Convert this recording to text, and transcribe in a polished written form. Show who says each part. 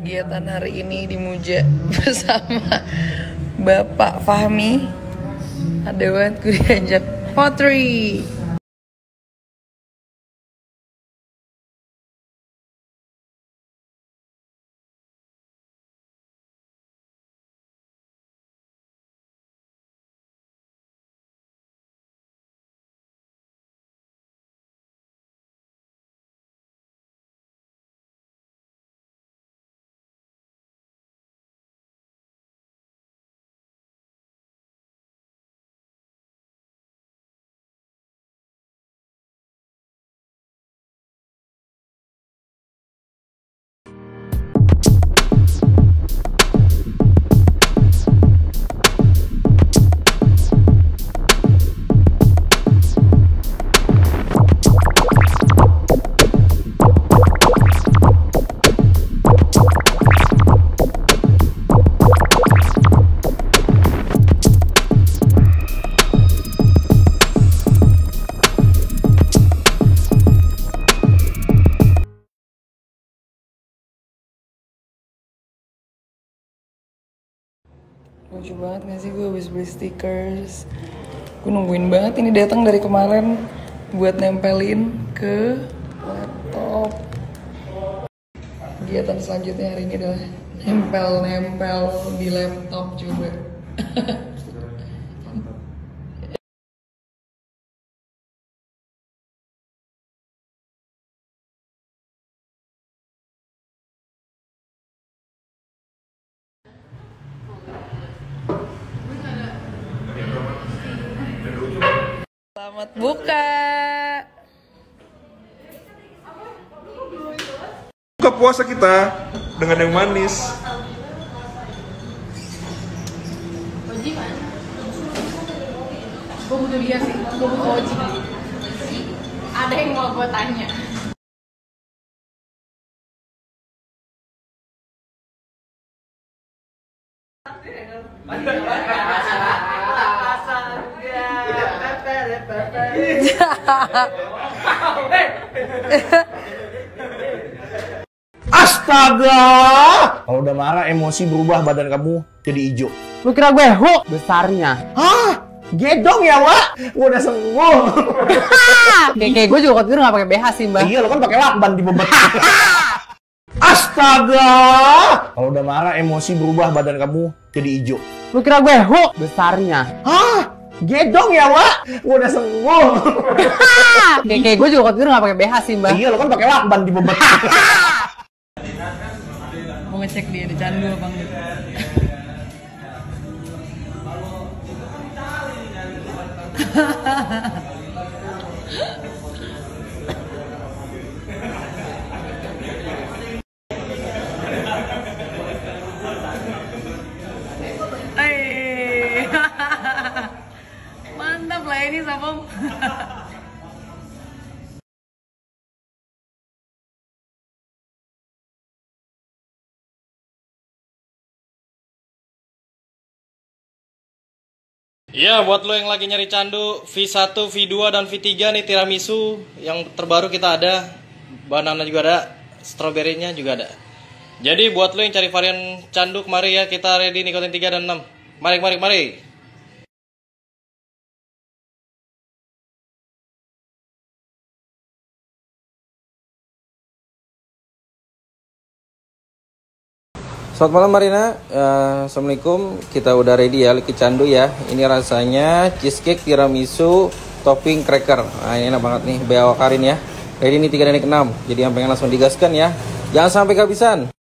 Speaker 1: Kegiatan hari ini di Muja bersama Bapak Fahmi. Ada banget gue diajak pottery. Lucu banget gak sih, gue habis beli stickers. Gue nungguin banget ini datang dari kemarin buat nempelin ke laptop. Kegiatan selanjutnya hari ini adalah nempel-nempel di laptop juga. Selamat buka.
Speaker 2: Buka puasa kita dengan yang manis.
Speaker 3: Oji kan? Gue butuh dia sih, gue butuh Oji. Ada yang mau gue tanya.
Speaker 4: Astaga! Kalau udah marah emosi berubah badan kamu jadi hijau.
Speaker 5: Lu kira gue hook besarnya?
Speaker 4: Hah? Gedong ya, Wak? Gua udah sembuh.
Speaker 5: Kayak gue juga waktu itu nggak pakai BH sih, Mbak.
Speaker 4: Iya, lo kan pakai lakban di bebet. Astaga! Kalau udah marah emosi berubah badan kamu jadi hijau.
Speaker 5: Lu kira gue hook besarnya?
Speaker 4: Hah? Gedong ya, Wak? Gua udah sembuh.
Speaker 5: Kayak gue juga waktu itu nggak pakai BH sih, Mbak.
Speaker 4: Iya, lo kan pakai lakban di bebet.
Speaker 1: Mau ngecek dia di candu apa enggak? Mantap lah ini Sapom.
Speaker 6: Iya, buat lo yang lagi nyari candu V1, V2, dan V3 nih tiramisu yang terbaru kita ada. Banana juga ada, stroberinya juga ada. Jadi buat lo yang cari varian candu kemari ya, kita ready nikotin 3 dan 6. Mari. Selamat malam Marina, Assalamualaikum. Kita udah ready ya, Liki Candu ya. Ini rasanya cheesecake tiramisu topping cracker. Nah ini enak banget nih, Beawa Karin ya. Ready nih 3 dan 6. Jadi yang pengen langsung digaskan ya. Jangan sampai kehabisan.